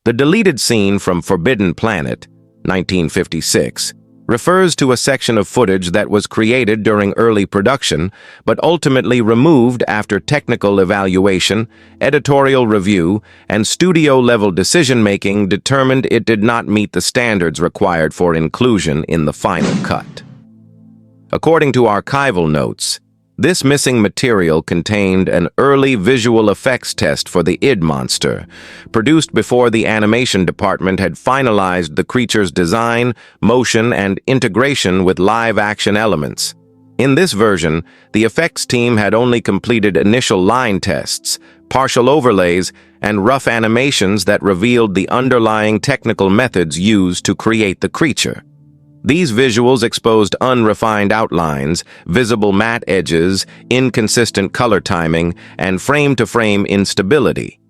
The deleted scene from Forbidden Planet, 1956, refers to a section of footage that was created during early production, but ultimately removed after technical evaluation, editorial review, and studio-level decision-making determined it did not meet the standards required for inclusion in the final cut. According to archival notes, this missing material contained an early visual effects test for the id monster, produced before the animation department had finalized the creature's design, motion, and integration with live-action elements. In this version, the effects team had only completed initial line tests, partial overlays, and rough animations that revealed the underlying technical methods used to create the creature. These visuals exposed unrefined outlines, visible matte edges, inconsistent color timing, and frame-to-frame instability,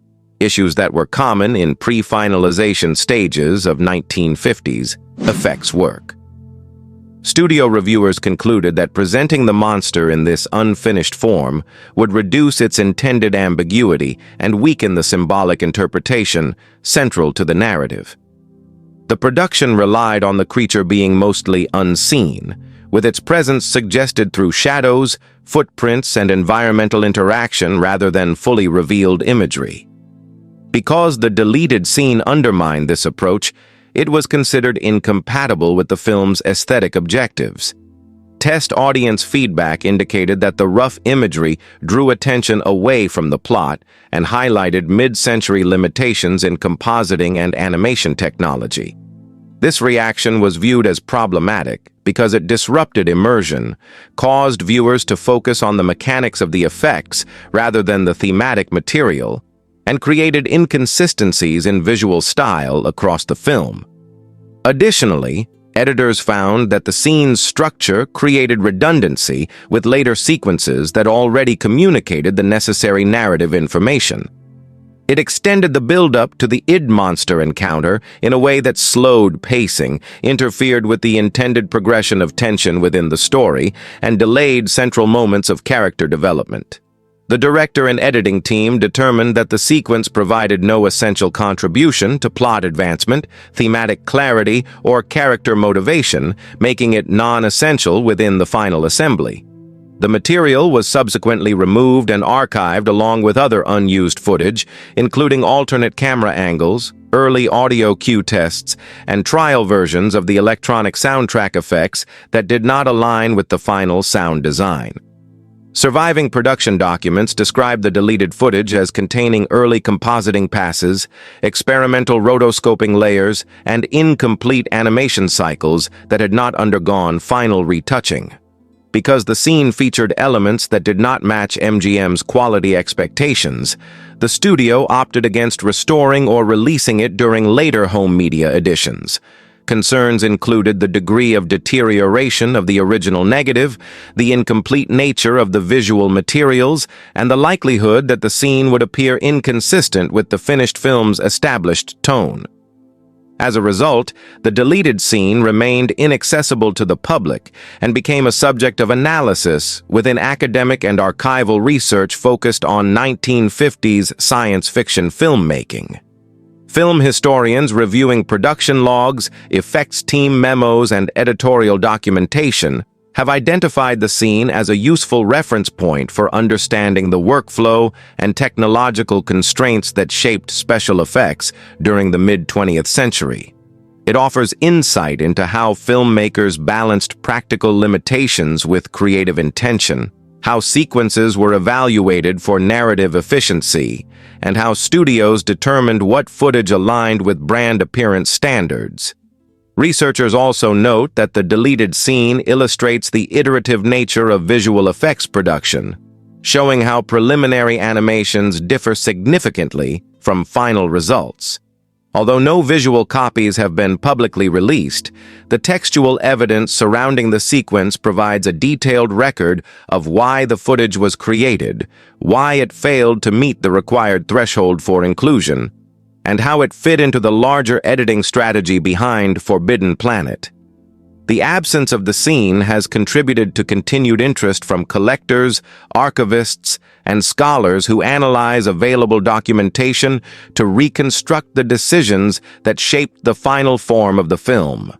issues that were common in pre-finalization stages of 1950s effects work. Studio reviewers concluded that presenting the monster in this unfinished form would reduce its intended ambiguity and weaken the symbolic interpretation central to the narrative. The production relied on the creature being mostly unseen, with its presence suggested through shadows, footprints, and environmental interaction rather than fully revealed imagery. Because the deleted scene undermined this approach, it was considered incompatible with the film's aesthetic objectives. Test audience feedback indicated that the rough imagery drew attention away from the plot and highlighted mid-century limitations in compositing and animation technology. This reaction was viewed as problematic because it disrupted immersion, caused viewers to focus on the mechanics of the effects rather than the thematic material, and created inconsistencies in visual style across the film. Additionally, editors found that the scene's structure created redundancy with later sequences that already communicated the necessary narrative information. It extended the build-up to the id monster encounter in a way that slowed pacing, interfered with the intended progression of tension within the story, and delayed central moments of character development. The director and editing team determined that the sequence provided no essential contribution to plot advancement, thematic clarity, or character motivation, making it non-essential within the final assembly. The material was subsequently removed and archived along with other unused footage, including alternate camera angles, early audio cue tests, and trial versions of the electronic soundtrack effects that did not align with the final sound design. Surviving production documents describe the deleted footage as containing early compositing passes, experimental rotoscoping layers, and incomplete animation cycles that had not undergone final retouching. Because the scene featured elements that did not match MGM's quality expectations, the studio opted against restoring or releasing it during later home media editions. Concerns included the degree of deterioration of the original negative, the incomplete nature of the visual materials, and the likelihood that the scene would appear inconsistent with the finished film's established tone. As a result, the deleted scene remained inaccessible to the public and became a subject of analysis within academic and archival research focused on 1950s science fiction filmmaking. Film historians reviewing production logs, effects team memos, and editorial documentation have identified the scene as a useful reference point for understanding the workflow and technological constraints that shaped special effects during the mid-20th century. It offers insight into how filmmakers balanced practical limitations with creative intention, how sequences were evaluated for narrative efficiency, and how studios determined what footage aligned with brand appearance standards. Researchers also note that the deleted scene illustrates the iterative nature of visual effects production, showing how preliminary animations differ significantly from final results. Although no visual copies have been publicly released, the textual evidence surrounding the sequence provides a detailed record of why the footage was created, why it failed to meet the required threshold for inclusion, and how it fit into the larger editing strategy behind Forbidden Planet. The absence of the scene has contributed to continued interest from collectors, archivists, and scholars who analyze available documentation to reconstruct the decisions that shaped the final form of the film.